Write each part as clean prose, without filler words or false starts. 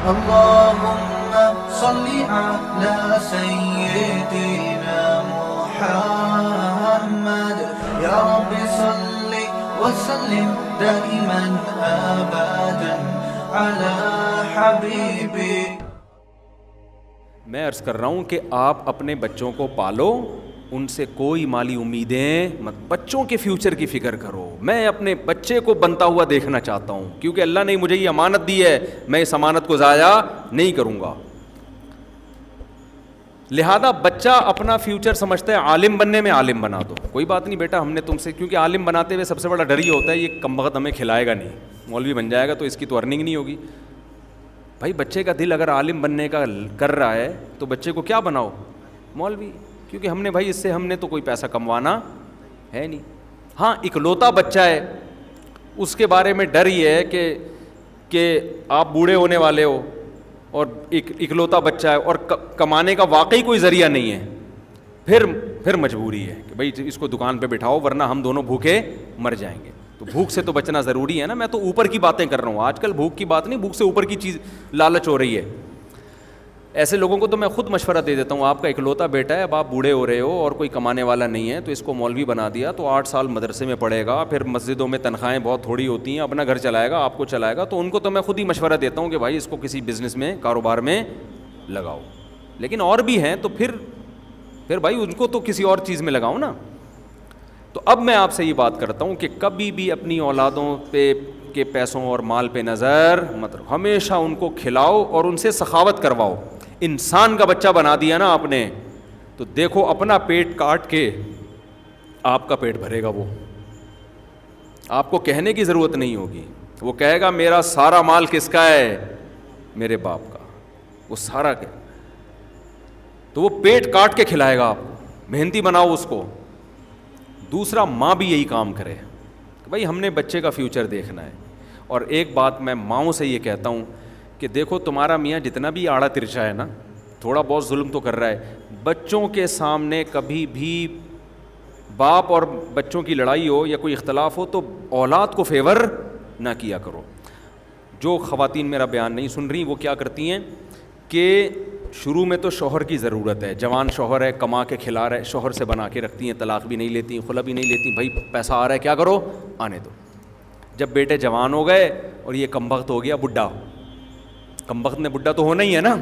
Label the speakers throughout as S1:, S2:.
S1: اللهم صل على سيدنا محمد يا رب صل وسلم دائما ابدا على حبيبي.
S2: میں عرض کر رہا ہوں کہ آپ اپنے بچوں کو پالو, ان سے کوئی مالی امیدیں مت, بچوں کے فیوچر کی فکر کرو. میں اپنے بچے کو بنتا ہوا دیکھنا چاہتا ہوں, کیونکہ اللہ نے مجھے یہ امانت دی ہے, میں اس امانت کو ضائع نہیں کروں گا. لہذا بچہ اپنا فیوچر سمجھتا ہے عالم بننے میں, عالم بنا دو, کوئی بات نہیں بیٹا ہم نے تم سے, کیونکہ عالم بناتے ہوئے سب سے بڑا ڈر یہ ہوتا ہے یہ کم وقت ہمیں کھلائے گا نہیں, مولوی بن جائے گا تو اس کی تو ارننگ نہیں ہوگی. بھائی بچے کا دل اگر عالم بننے کا کر رہا ہے تو بچے کو کیا بناؤ, مولوی, کیونکہ ہم نے بھائی اس سے ہم نے تو کوئی پیسہ کموانا ہے نہیں. ہاں اکلوتا بچہ ہے, اس کے بارے میں ڈر یہ ہے کہ آپ بوڑھے ہونے والے ہو اور اکلوتا بچہ ہے اور کمانے کا واقعی کوئی ذریعہ نہیں ہے, پھر مجبوری ہے کہ بھائی اس کو دکان پہ بٹھاؤ ورنہ ہم دونوں بھوکے مر جائیں گے. تو بھوک سے تو بچنا ضروری ہے نا. میں تو اوپر کی باتیں کر رہا ہوں, آج کل بھوک کی بات نہیں, بھوک سے اوپر کی چیز لالچ ہو رہی ہے. ایسے لوگوں کو تو میں خود مشورہ دے دیتا ہوں, آپ کا اکلوتا بیٹا ہے, اب آپ بوڑھے ہو رہے ہو اور کوئی کمانے والا نہیں ہے, تو اس کو مولوی بنا دیا تو 8 سال مدرسے میں پڑھے گا, پھر مسجدوں میں تنخواہیں بہت تھوڑی ہوتی ہیں, اپنا گھر چلائے گا, آپ کو چلائے گا. تو ان کو تو میں خود ہی مشورہ دیتا ہوں کہ بھائی اس کو کسی بزنس میں, کاروبار میں لگاؤ. لیکن اور بھی ہیں تو پھر بھائی ان کو تو کسی اور چیز میں لگاؤ نا. تو اب میں آپ سے یہ بات کرتا ہوں کہ کبھی بھی اپنی اولادوں پہ کے پیسوں اور مال پہ نظر مت رکھو, ہمیشہ ان کو کھلاؤ اور ان سے سخاوت کرواؤ. انسان کا بچہ بنا دیا نا آپ نے تو دیکھو اپنا پیٹ کاٹ کے آپ کا پیٹ بھرے گا. وہ آپ کو کہنے کی ضرورت نہیں ہوگی, وہ کہے گا میرا سارا مال کس کا ہے, میرے باپ کا, وہ سارا کہ تو وہ پیٹ کاٹ کے کھلائے گا آپ کو. محنتی بناؤ اس کو. دوسرا, ماں بھی یہی کام کرے کہ بھائی ہم نے بچے کا فیوچر دیکھنا ہے. اور ایک بات میں ماؤں سے یہ کہتا ہوں کہ دیکھو تمہارا میاں جتنا بھی آڑا ترچا ہے نا, تھوڑا بہت ظلم تو کر رہا ہے, بچوں کے سامنے کبھی بھی باپ اور بچوں کی لڑائی ہو یا کوئی اختلاف ہو تو اولاد کو فیور نہ کیا کرو. جو خواتین میرا بیان نہیں سن رہی وہ کیا کرتی ہیں کہ شروع میں تو شوہر کی ضرورت ہے, جوان شوہر ہے, کما کے کھلا رہا ہے, شوہر سے بنا کے رکھتی ہیں, طلاق بھی نہیں لیتی, خلا بھی نہیں لیتی, بھائی پیسہ آ رہا ہے کیا کرو, آنے دو. جب بیٹے جوان ہو گئے اور یہ کم وقت ہو گیا بڈھا, کم وقت نے بڈھا تو ہونا ہی ہے نا,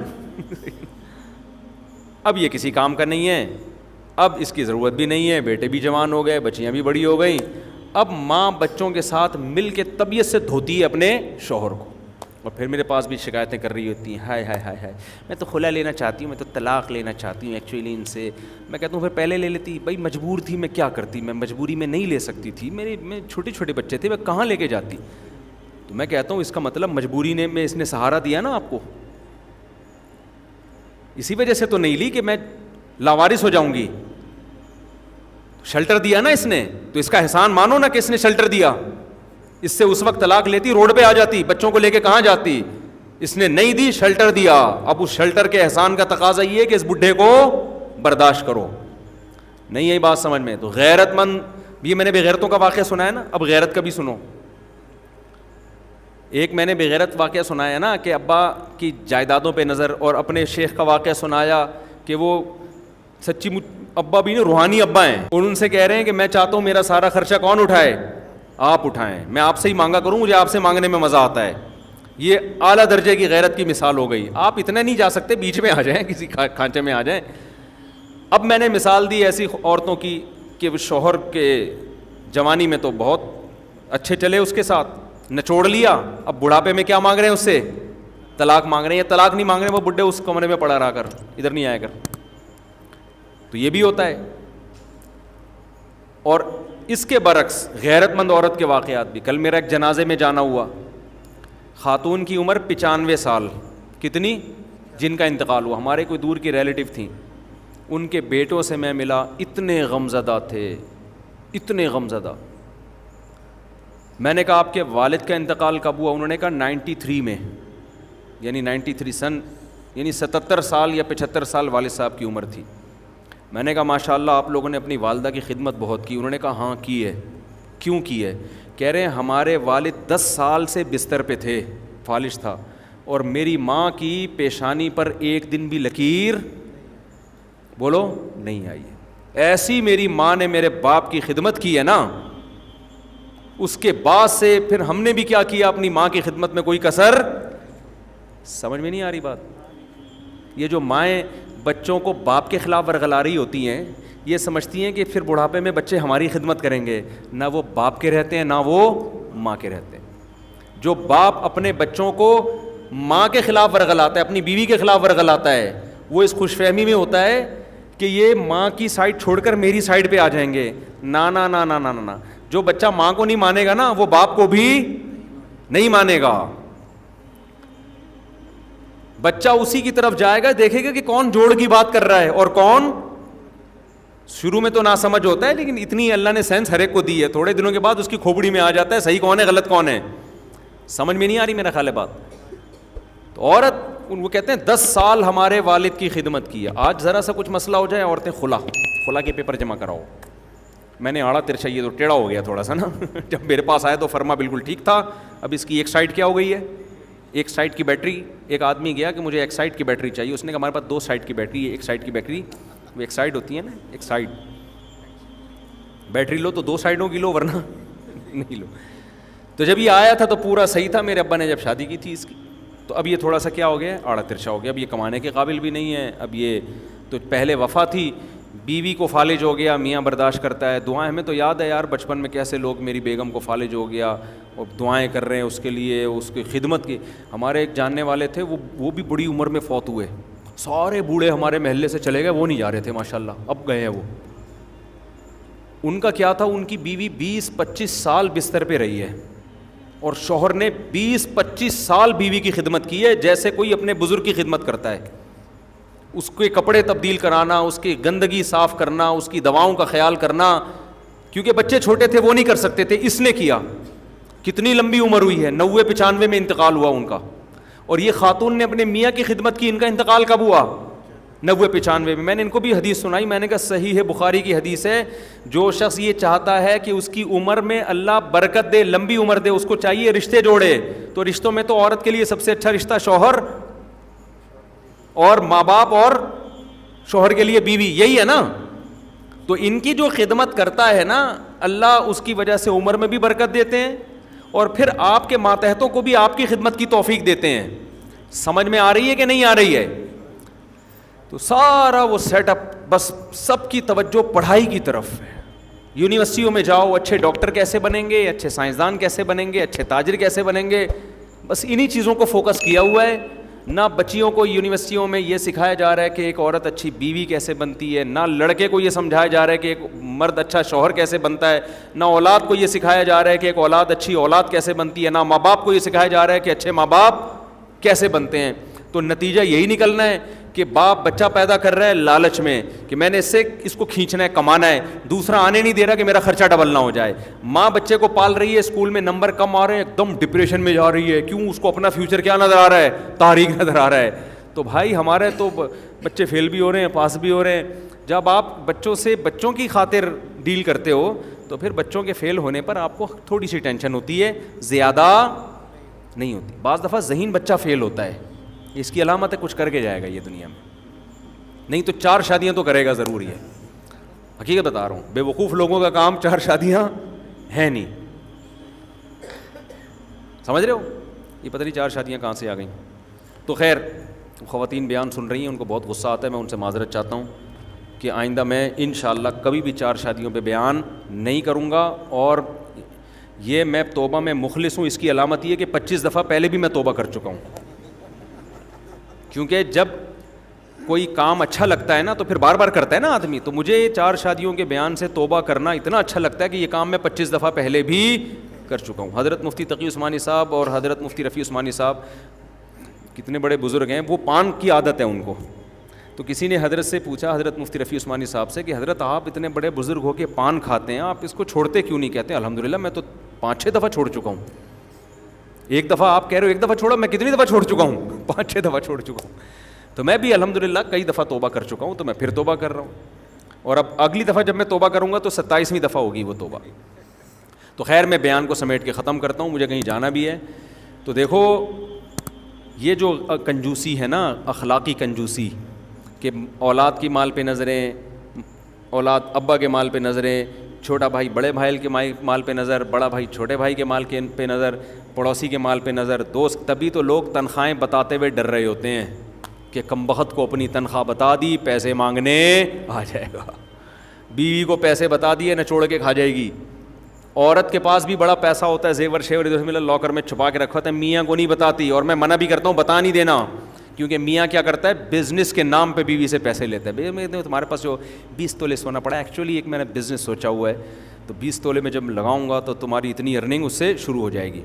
S2: اب یہ کسی کام کا نہیں ہے, اب اس کی ضرورت بھی نہیں ہے, بیٹے بھی جوان ہو گئے, بچیاں بھی بڑی ہو گئیں, اب ماں بچوں کے ساتھ مل کے طبیعت سے دھوتی ہے اپنے شوہر کو, اور پھر میرے پاس بھی شکایتیں کر رہی ہوتی ہیں, ہائے ہائے ہائے ہائے میں تو خلا لینا چاہتی ہوں, میں تو طلاق لینا چاہتی ہوں ایکچولی ان سے. میں کہتا ہوں پھر پہلے لے لیتی, بھائی مجبور تھی, میں کیا کرتی, میں مجبوری میں نہیں لے سکتی تھی, میں چھوٹے چھوٹے بچے تھے, میں کہاں لے کے جاتی. تو میں کہتا ہوں اس کا مطلب مجبوری نے میں اس نے سہارا دیا نا آپ کو, اسی وجہ سے تو نہیں لی کہ میں لاوارث ہو جاؤں گی, شیلٹر دیا نا اس نے, تو اس کا احسان مانو نا کہ اس نے شیلٹر دیا. اس سے اس وقت طلاق لیتی, روڈ پہ آ جاتی, بچوں کو لے کے کہاں جاتی, اس نے نہیں دی, شیلٹر دیا. اب اس شیلٹر کے احسان کا تقاضا یہ ہے کہ اس بڈھے کو برداشت کرو. نہیں یہی بات سمجھ میں. تو غیرت مند, یہ میں نے بغیرتوں کا واقعہ سنا ہے نا, اب غیرت کا بھی سنو. ایک میں نے بغیرت واقعہ سنایا نا کہ ابا کی جائیدادوں پہ نظر, اور اپنے شیخ کا واقعہ سنایا کہ وہ سچی ابا بھی نا روحانی ابا ہیں, اور ان سے کہہ رہے ہیں کہ میں چاہتا ہوں میرا سارا خرچہ کون اٹھائے, آپ اٹھائیں, میں آپ سے ہی مانگا کروں, مجھے آپ سے مانگنے میں مزہ آتا ہے. یہ اعلیٰ درجے کی غیرت کی مثال ہو گئی. آپ اتنا نہیں جا سکتے, بیچ میں آ جائیں, کسی کھانچے میں آ جائیں. اب میں نے مثال دی ایسی عورتوں کی کہ وہ شوہر کے جوانی میں تو بہت اچھے چلے اس کے ساتھ, نچوڑ لیا, اب بڑھاپے میں کیا مانگ رہے ہیں اس سے, طلاق مانگ رہے ہیں. یا طلاق نہیں مانگ رہے ہیں, وہ بڈھے اس کمرے میں پڑا رہا کر, ادھر نہیں آیا کر. تو یہ بھی ہوتا ہے. اور اس کے برعکس غیرت مند عورت کے واقعات بھی. کل میرا ایک جنازے میں جانا ہوا, خاتون کی عمر 95 سال, کتنی, جن کا انتقال ہوا, ہمارے کوئی دور کی ریلیٹو تھیں. ان کے بیٹوں سے میں ملا, اتنے غمزدہ تھے, اتنے غمزدہ. میں نے کہا آپ کے والد کا انتقال کب ہوا؟ انہوں نے کہا 93 میں, یعنی 93 سن, یعنی 77 سال یا 75 سال والد صاحب کی عمر تھی. میں نے کہا ماشاءاللہ آپ لوگوں نے اپنی والدہ کی خدمت بہت کی. انہوں نے کہا ہاں کی ہے. کیوں کی ہے؟ کہہ رہے ہیں ہمارے والد 10 سال سے بستر پہ تھے, فالج تھا, اور میری ماں کی پیشانی پر ایک دن بھی لکیر بولو نہیں آئی ہے. ایسی میری ماں نے میرے باپ کی خدمت کی ہے نا, اس کے بعد سے پھر ہم نے بھی کیا کیا, اپنی ماں کی خدمت میں کوئی کسر. سمجھ میں نہیں آ رہی بات؟ یہ جو مائیں بچوں کو باپ کے خلاف ورغلا رہی ہوتی ہیں, یہ سمجھتی ہیں کہ پھر بڑھاپے میں بچے ہماری خدمت کریں گے. نہ وہ باپ کے رہتے ہیں نہ وہ ماں کے رہتے ہیں. جو باپ اپنے بچوں کو ماں کے خلاف ورغلاتا ہے, اپنی بیوی کے خلاف ورغلاتا ہے, وہ اس خوش فہمی میں ہوتا ہے کہ یہ ماں کی سائڈ چھوڑ کر میری سائڈ پہ آ جائیں گے. نا نا نا نا نا نا, جو بچہ ماں کو نہیں مانے گا نا وہ باپ کو بھی نہیں مانے گا. بچہ اسی کی طرف جائے گا, دیکھے گا کہ کون جوڑ کی بات کر رہا ہے اور کون. شروع میں تو نہ سمجھ ہوتا ہے, لیکن اتنی اللہ نے سینس ہر ایک کو دی ہے, تھوڑے دنوں کے بعد اس کی کھوپڑی میں آ جاتا ہے صحیح کون ہے غلط کون ہے. سمجھ میں نہیں آ رہی میرا خیال ہے بات. تو عورت, وہ کہتے ہیں 10 سال ہمارے والد کی خدمت کی ہے. آج ذرا سا کچھ مسئلہ ہو جائے, عورتیں خلا کے پیپر جمع کراؤ. میں نے آڑا ترچھا, یہ تو ٹیڑھا ہو گیا تھوڑا سا نا. جب میرے پاس آیا تو فرما بالکل ٹھیک تھا, اب اس کی ایک سائڈ کیا ہو گئی ہے, ایک سائڈ کی بیٹری. ایک آدمی گیا کہ مجھے ایک سائڈ کی بیٹری چاہیے, اس نے کہا ہمارے پاس 2 سائڈ کی بیٹری ہے. ایک سائڈ کی بیٹری, وہ ایک سائڈ ہوتی ہے نا, ایک سائڈ بیٹری لو تو 2 سائڈوں کی لو, ورنہ نہیں لو. تو جب یہ آیا تھا تو پورا صحیح تھا. میرے ابا نے جب شادی کی تھی اس کی, تو اب یہ تھوڑا سا کیا ہو گیا, آڑا ترچھا ہو گیا. اب یہ کمانے کے قابل بھی نہیں ہے. اب یہ تو پہلے وفا تھی, بیوی کو فالج ہو گیا, میاں برداشت کرتا ہے. دعائیں, ہمیں تو یاد ہے یار بچپن میں کیسے لوگ, میری بیگم کو فالج ہو گیا اور دعائیں کر رہے ہیں اس کے لیے, اس کی خدمت کی. ہمارے ایک جاننے والے تھے, وہ بھی بڑی عمر میں فوت ہوئے. سارے بوڑھے ہمارے محلے سے چلے گئے, وہ نہیں جا رہے تھے ماشاءاللہ, اب گئے ہیں وہ. ان کا کیا تھا, ان کی بیوی 20-25 سال بستر پہ رہی ہے اور شوہر نے 20-25 سال بیوی کی خدمت کی ہے, جیسے کوئی اپنے بزرگ کی خدمت کرتا ہے. اس کے کپڑے تبدیل کرانا, اس کی گندگی صاف کرنا, اس کی دواؤں کا خیال کرنا, کیونکہ بچے چھوٹے تھے وہ نہیں کر سکتے تھے, اس نے کیا. کتنی لمبی عمر ہوئی ہے, 90-95 میں انتقال ہوا ان کا. اور یہ خاتون نے اپنے میاں کی خدمت کی. ان کا انتقال کب ہوا, 90-95 میں. میں نے ان کو بھی حدیث سنائی, میں نے کہا صحیح ہے, بخاری کی حدیث ہے, جو شخص یہ چاہتا ہے کہ اس کی عمر میں اللہ برکت دے, لمبی عمر دے, اس کو چاہیے رشتے جوڑے. تو رشتوں میں تو عورت کے لیے سب سے اچھا رشتہ شوہر اور ماں باپ, اور شوہر کے لیے بیوی, یہی ہے نا. تو ان کی جو خدمت کرتا ہے نا, اللہ اس کی وجہ سے عمر میں بھی برکت دیتے ہیں, اور پھر آپ کے ماتحتوں کو بھی آپ کی خدمت کی توفیق دیتے ہیں. سمجھ میں آ رہی ہے کہ نہیں آ رہی ہے؟ تو سارا وہ سیٹ اپ, بس سب کی توجہ پڑھائی کی طرف ہے. یونیورسٹیوں میں جاؤ, اچھے ڈاکٹر کیسے بنیں گے, اچھے سائنسدان کیسے بنیں گے, اچھے تاجر کیسے بنیں گے, بس انہی چیزوں کو فوکس کیا ہوا ہے. نہ بچیوں کو یونیورسٹیوں میں یہ سکھایا جا رہا ہے کہ ایک عورت اچھی بیوی کیسے بنتی ہے, نہ لڑکے کو یہ سمجھایا جا رہا ہے کہ ایک مرد اچھا شوہر کیسے بنتا ہے, نہ اولاد کو یہ سکھایا جا رہا ہے کہ ایک اولاد اچھی اولاد کیسے بنتی ہے, نہ ماں باپ کو یہ سکھایا جا رہا ہے کہ اچھے ماں باپ کیسے بنتے ہیں. تو نتیجہ یہی نکلنا ہے کہ باپ بچہ پیدا کر رہا ہے لالچ میں کہ میں نے اس کو کھینچنا ہے, کمانا ہے, دوسرا آنے نہیں دے رہا کہ میرا خرچہ ڈبل نہ ہو جائے. ماں بچے کو پال رہی ہے, اسکول میں نمبر کم آ رہے ہیں, ایک دم ڈپریشن میں جا رہی ہے. کیوں؟ اس کو اپنا فیوچر کیا نظر آ رہا ہے, تاریک نظر آ رہا ہے. تو بھائی ہمارے تو بچے فیل بھی ہو رہے ہیں, پاس بھی ہو رہے ہیں. جب آپ بچوں کی خاطر ڈیل کرتے ہو تو پھر بچوں کے فیل ہونے پر آپ کو تھوڑی سی ٹینشن ہوتی ہے, زیادہ نہیں ہوتی. بعض دفعہ ذہین بچہ فیل ہوتا ہے, اس کی علامت ہے کچھ کر کے جائے گا یہ دنیا میں, نہیں تو 4 شادیاں تو کرے گا ضروری ہے. حقیقت بتا رہا ہوں, بے وقوف لوگوں کا کام 4 شادیاں ہیں نہیں. سمجھ رہے ہو؟ یہ پتہ نہیں 4 شادیاں کہاں سے آ گئیں. تو خیر, خواتین بیان سن رہی ہیں, ان کو بہت غصہ آتا ہے, میں ان سے معذرت چاہتا ہوں کہ آئندہ میں انشاءاللہ کبھی بھی 4 شادیوں پہ بیان نہیں کروں گا. اور یہ میں توبہ میں مخلص ہوں, اس کی علامت یہ ہے کہ 25 دفعہ پہلے بھی میں توبہ کر چکا ہوں. کیونکہ جب کوئی کام اچھا لگتا ہے نا تو پھر بار بار کرتا ہے نا آدمی. تو مجھے 4 شادیوں کے بیان سے توبہ کرنا اتنا اچھا لگتا ہے کہ یہ کام میں 25 دفعہ پہلے بھی کر چکا ہوں. حضرت مفتی تقی عثمانی صاحب اور حضرت مفتی رفیع عثمانی صاحب کتنے بڑے بزرگ ہیں, وہ پان کی عادت ہے ان کو. تو کسی نے حضرت سے پوچھا, حضرت مفتی رفیع عثمانی صاحب سے, کہ حضرت آپ اتنے بڑے بزرگ ہو کے پان کھاتے ہیں, آپ اس کو چھوڑتے کیوں نہیں؟ کہتے ہیں الحمدللہ میں تو 5-6 دفعہ چھوڑ چکا ہوں. 1 دفعہ آپ کہہ رہے ہو 1 دفعہ چھوڑا, میں کتنی دفعہ چھوڑ چکا ہوں؟ 5-6 دفعہ چھوڑ چکا ہوں. تو میں بھی الحمدللہ کئی دفعہ توبہ کر چکا ہوں, تو میں پھر توبہ کر رہا ہوں. اور اب اگلی دفعہ جب میں توبہ کروں گا تو 27ویں دفعہ ہوگی وہ توبہ. تو خیر, میں بیان کو سمیٹ کے ختم کرتا ہوں, مجھے کہیں جانا بھی ہے. تو دیکھو, یہ جو کنجوسی ہے نا، اخلاقی کنجوسی، کہ اولاد کی مال پہ نظریں، اولاد ابا کے مال پہ نظریں، چھوٹا بھائی بڑے بھائی کے مال پہ نظر، بڑا بھائی چھوٹے بھائی کے مال پہ نظر، پڑوسی کے مال پہ نظر، دوست. تبھی تو لوگ تنخواہیں بتاتے ہوئے ڈر رہے ہوتے ہیں کہ کمبخت کو اپنی تنخواہ بتا دی، پیسے مانگنے آ جائے گا. بیوی کو پیسے بتا دیے، نچوڑ کے کھا جائے گی. عورت کے پاس بھی بڑا پیسہ ہوتا ہے، زیور شیور ادھر سے لاکر میں چھپا کے رکھا ہوتا ہے، میاں کو نہیں بتاتی. اور میں منع بھی کرتا ہوں بتا نہیں دینا، کیونکہ میاں کیا کرتا ہے، بزنس کے نام پہ بیوی سے پیسے لیتا ہے. تمہارے پاس جو 20 تولے سونا پڑا ہے، ایکچولی ایک میں نے بزنس سوچا ہوا ہے، تو 20 تولے میں جب لگاؤں گا تو تمہاری اتنی ارننگ اس سے شروع ہو جائے گی.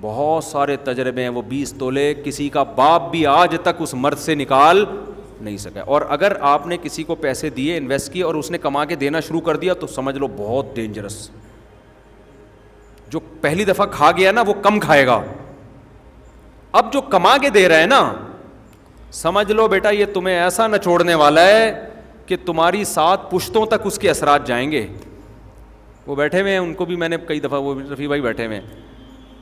S2: بہت سارے تجربے ہیں. وہ 20 تولے کسی کا باپ بھی آج تک اس مرد سے نکال نہیں سکا. اور اگر آپ نے کسی کو پیسے دیے، انویسٹ کیے، اور اس نے کما کے دینا شروع کر دیا، تو سمجھ لو بہت ڈینجرس. جو پہلی دفعہ کھا گیا نا، وہ کم کھائے گا. اب جو کما کے دے رہا ہے نا، سمجھ لو بیٹا یہ تمہیں ایسا نہ چھوڑنے والا ہے کہ تمہاری 7 پشتوں تک اس کے اثرات جائیں گے. وہ بیٹھے ہوئے ہیں، ان کو بھی میں نے کئی دفعہ، وہ رفیع بھائی بیٹھے ہوئے ہیں،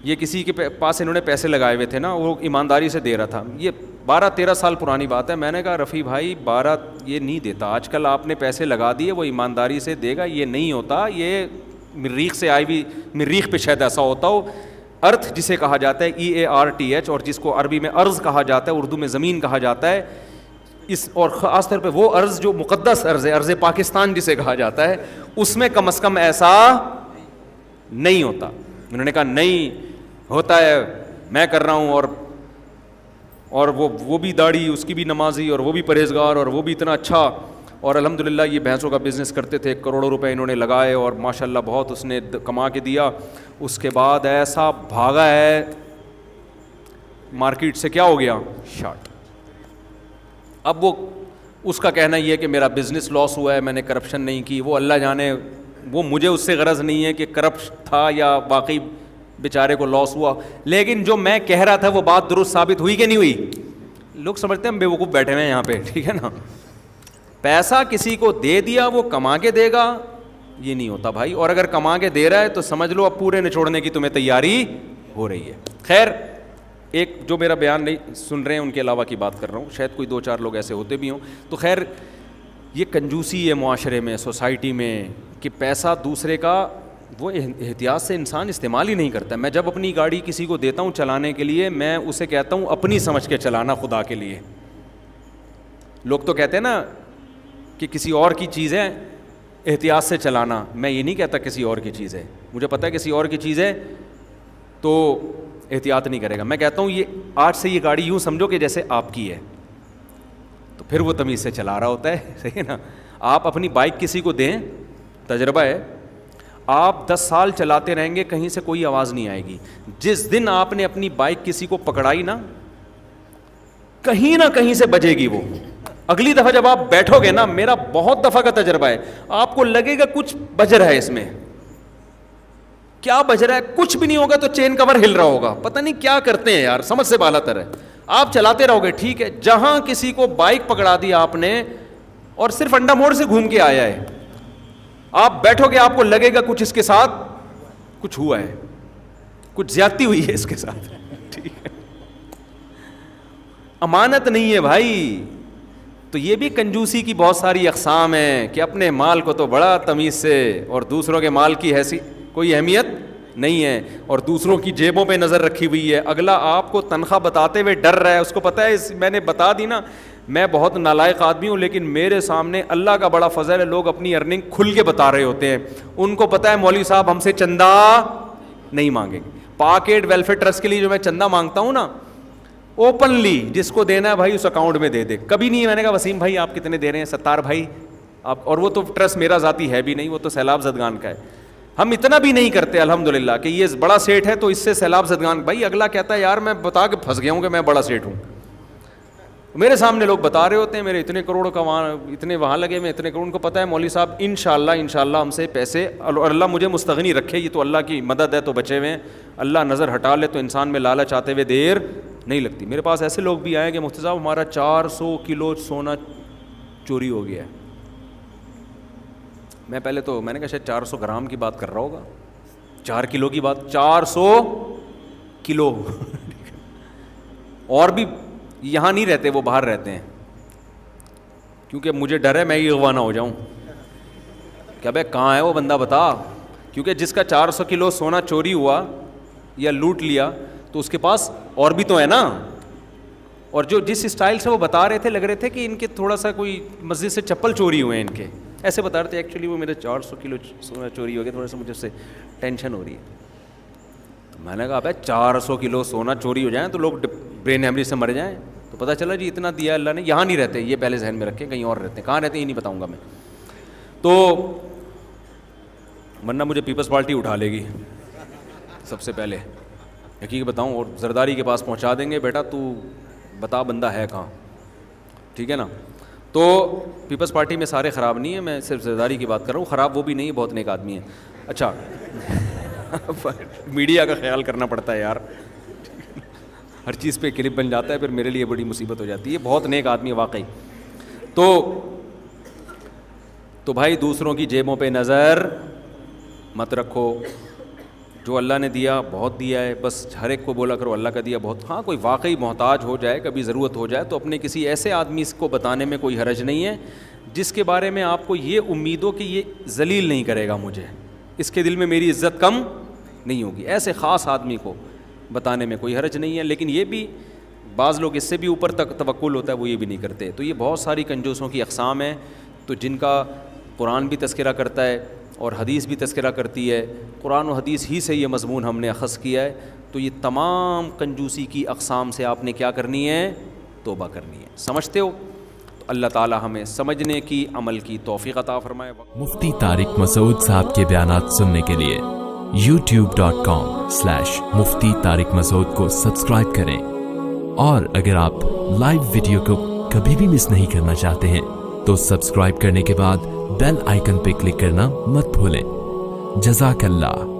S2: یہ کسی کے پاس انہوں نے پیسے لگائے ہوئے تھے نا، وہ ایمانداری سے دے رہا تھا. یہ 12-13 سال پرانی بات ہے. میں نے کہا رفیع بھائی 12 یہ نہیں دیتا، آج کل آپ نے پیسے لگا دیے، وہ ایمانداری سے دے گا، یہ نہیں ہوتا. یہ مریخ سے آئی ہوئی، مریخ پہ شاید ایسا ہوتا ہو. ارتھ جسے کہا جاتا ہے EARTH، اور جس کو عربی میں ارض کہا جاتا ہے، اردو میں زمین کہا جاتا ہے، اس اور خاص طور پہ وہ ارض جو مقدس ارض ہے، ارض پاکستان جسے کہا جاتا ہے، اس میں کم از کم ایسا نہیں ہوتا. انہوں نے کہا نہیں ہوتا ہے، میں کر رہا ہوں. اور وہ بھی داڑھی، اس کی بھی نمازی، اور وہ بھی پرہیزگار، اور وہ بھی اتنا اچھا. اور الحمدللہ یہ بھینسوں کا بزنس کرتے تھے، کروڑوں روپے انہوں نے لگائے، اور ماشاءاللہ بہت اس نے کما کے دیا. اس کے بعد ایسا بھاگا ہے مارکیٹ سے، کیا ہو گیا، شارٹ. اب وہ اس کا کہنا یہ ہے کہ میرا بزنس لاس ہوا ہے، میں نے کرپشن نہیں کی. وہ اللہ جانے، وہ مجھے اس سے غرض نہیں ہے کہ کرپٹ تھا یا واقعی بیچارے کو لاس ہوا. لیکن جو میں کہہ رہا تھا وہ بات درست ثابت ہوئی کہ نہیں ہوئی؟ لوگ سمجھتے ہیں ہم بیوقوف بیٹھے ہوئے ہیں یہاں پہ، ٹھیک ہے نا. پیسہ کسی کو دے دیا، وہ کما کے دے گا، یہ نہیں ہوتا بھائی. اور اگر کما کے دے رہا ہے تو سمجھ لو اب پورے نچوڑنے کی تمہیں تیاری ہو رہی ہے. خیر، ایک جو میرا بیان نہیں سن رہے ہیں ان کے علاوہ کی بات کر رہا ہوں، شاید کوئی 2-4 لوگ ایسے ہوتے بھی ہوں. تو خیر، یہ کنجوسی ہے معاشرے میں، سوسائٹی میں، کہ پیسہ دوسرے کا وہ احتیاط سے انسان استعمال ہی نہیں کرتا. میں جب اپنی گاڑی کسی کو دیتا ہوں چلانے کے لیے، میں اسے کہتا ہوں اپنی سمجھ کے چلانا خدا کے لیے. لوگ تو کہتے ہیں نا کہ کسی اور کی چیز ہے احتیاط سے چلانا. میں یہ نہیں کہتا کسی اور کی چیز ہے، مجھے پتہ ہے کسی اور کی چیز ہے تو احتیاط نہیں کرے گا. میں کہتا ہوں یہ آج سے یہ گاڑی یوں سمجھو کہ جیسے آپ کی ہے، تو پھر وہ تمیز سے چلا رہا ہوتا ہے. صحیح ہے نا. آپ اپنی بائک کسی کو دیں، تجربہ ہے، آپ 10 سال چلاتے رہیں گے، کہیں سے کوئی آواز نہیں آئے گی. جس دن آپ نے اپنی بائک کسی کو پکڑائی نا، کہیں نہ کہیں سے بجے گی وہ. اگلی دفعہ جب آپ بیٹھو گے نا، میرا بہت دفعہ کا تجربہ ہے، آپ کو لگے گا کچھ بج رہا ہے اس میں. کیا بج رہا ہے؟ کچھ بھی نہیں ہوگا تو چین کور ہل رہا ہوگا، پتہ نہیں کیا کرتے ہیں یار، سمجھ سے بالا تر ہے. آپ چلاتے رہو گے، ٹھیک ہے. جہاں کسی کو بائک پکڑا دی آپ نے، اور صرف انڈا موڑ سے گھوم کے آیا ہے، آپ بیٹھو گے، آپ کو لگے گا کچھ اس کے ساتھ کچھ ہوا ہے، کچھ زیادتی ہوئی ہے اس کے ساتھ. ٹھیک ہے، امانت نہیں ہے بھائی. تو یہ بھی کنجوسی کی بہت ساری اقسام ہیں کہ اپنے مال کو تو بڑا تمیز سے، اور دوسروں کے مال کی کوئی اہمیت نہیں ہے، اور دوسروں کی جیبوں پہ نظر رکھی ہوئی ہے. اگلا آپ کو تنخواہ بتاتے ہوئے ڈر رہا ہے، اس کو پتہ ہے میں نے بتا دی نا، میں بہت نالائق آدمی ہوں، لیکن میرے سامنے اللہ کا بڑا فضل ہے، لوگ اپنی ارننگ کھل کے بتا رہے ہوتے ہیں. ان کو پتہ ہے مولوی صاحب ہم سے چندہ نہیں مانگیں گے. پاکیٹ ویلفیئر ٹرسٹ کے لیے جو میں چندہ مانگتا ہوں نا، اوپنلی جس کو دینا ہے بھائی اس اکاؤنٹ میں دے دے. کبھی نہیں میں نے کہا وسیم بھائی آپ کتنے دے رہے ہیں، ستار بھائی آپ، اور وہ تو ٹرسٹ میرا ذاتی ہے بھی نہیں، وہ تو سیلاب زدگان کا ہے. ہم اتنا بھی نہیں کرتے الحمدللہ کہ یہ بڑا سیٹ ہے تو اس سے سیلاب زدگان. بھائی اگلا کہتا ہے یار میں بتا کے پھنس گیا ہوں کہ میں بڑا سیٹ ہوں. میرے سامنے لوگ بتا رہے ہوتے ہیں میرے اتنے کروڑ کا وہاں، اتنے وہاں لگے میں اتنے کروڑ. ان کو پتہ ہے مولوی صاحب انشاءاللہ ہم سے پیسے، اور اللہ مجھے مستغنی رکھے، یہ تو اللہ کی مدد ہے تو بچے ہوئے ہیں. اللہ نظر ہٹا لے تو انسان میں لالچ آتے ہوئے دیر نہیں لگتی. میرے پاس ایسے لوگ بھی آئے کہ مفتی صاحب ہمارا 400 کلو سونا چوری ہو گیا ہے. میں پہلے تو میں نے کہا شاید 400 گرام کی بات کر رہا ہوگا، 4 کلو کی بات، 400 کلو. اور بھی یہاں نہیں رہتے, وہ باہر رہتے ہیں, کیونکہ مجھے ڈر ہے میں ہی اغوا نہ ہو جاؤں. کیا بھائی کہاں ہے وہ بندہ بتا, کیونکہ جس کا 400 کلو سونا چوری ہوا یا لوٹ لیا تو اس کے پاس اور بھی تو ہے نا. اور جو جس اسٹائل سے وہ بتا رہے تھے لگ رہے تھے کہ ان کے تھوڑا سا کوئی مسجد سے چپل چوری ہوئے ہیں ان کے, ایسے بتا رہے تھے. ایکچولی وہ میرے 400 کلو سونا چوری ہو گیا, تھوڑا سا مجھے اس سے ٹینشن ہو رہی ہے. تو میں نے کہا بھائی 400 کلو سونا چوری ہو جائیں تو لوگ برین ہیمریج سے مر جائیں. تو پتہ چلا جی اتنا دیا اللہ نے. یہاں نہیں رہتے, یہ پہلے ذہن میں رکھیں, کہیں اور رہتے ہیں. کہاں رہتے ہیں یہ نہیں بتاؤں گا میں, تو ورنہ مجھے پیپلز پارٹی اٹھا لے گی سب سے پہلے, حقیقت بتاؤں, اور زرداری کے پاس پہنچا دیں گے, بیٹا تو بتا بندہ ہے کہاں, ٹھیک ہے نا. تو پیپلز پارٹی میں سارے خراب نہیں ہیں, میں صرف زرداری کی بات کر رہا ہوں. خراب وہ بھی نہیں ہے, بہت نیک آدمی ہے. اچھا میڈیا کا خیال کرنا پڑتا ہے یار, ہر چیز پہ کلپ بن جاتا ہے, پھر میرے لیے بڑی مصیبت ہو جاتی ہے. بہت نیک آدمی ہے واقعی. تو بھائی دوسروں کی جیبوں پہ نظر مت رکھو. جو اللہ نے دیا بہت دیا ہے, بس ہر ایک کو بولا کرو اللہ کا دیا بہت. ہاں کوئی واقعی محتاج ہو جائے, کبھی ضرورت ہو جائے, تو اپنے کسی ایسے آدمی کو بتانے میں کوئی حرج نہیں ہے جس کے بارے میں آپ کو یہ امید ہو کہ یہ ذلیل نہیں کرے گا مجھے, اس کے دل میں میری عزت کم نہیں ہوگی. ایسے خاص آدمی کو بتانے میں کوئی حرج نہیں ہے. لیکن یہ بھی بعض لوگ اس سے بھی اوپر تک توکل ہوتا ہے, وہ یہ بھی نہیں کرتے. تو یہ بہت ساری کنجوسوں کی اقسام ہیں, تو جن کا قرآن بھی تذکرہ کرتا ہے اور حدیث بھی تذکرہ کرتی ہے. قرآن و حدیث ہی سے یہ مضمون ہم نے اخذ کیا ہے. تو یہ تمام کنجوسی کی اقسام سے آپ نے کیا کرنی ہے, توبہ کرنی ہے. سمجھتے ہو؟ تو اللہ تعالی ہمیں سمجھنے کی, عمل کی توفیق عطا فرمائے.
S3: مفتی طارق مسعود صاحب کے بیانات سننے کے لیے youtube.com/مفتی طارق مسعود کو سبسکرائب کریں, اور اگر آپ لائیو ویڈیو کو کبھی بھی مس نہیں کرنا چاہتے ہیں تو سبسکرائب کرنے کے بعد بیل آئیکن پہ کلک کرنا مت بھولیں. جزاک اللہ.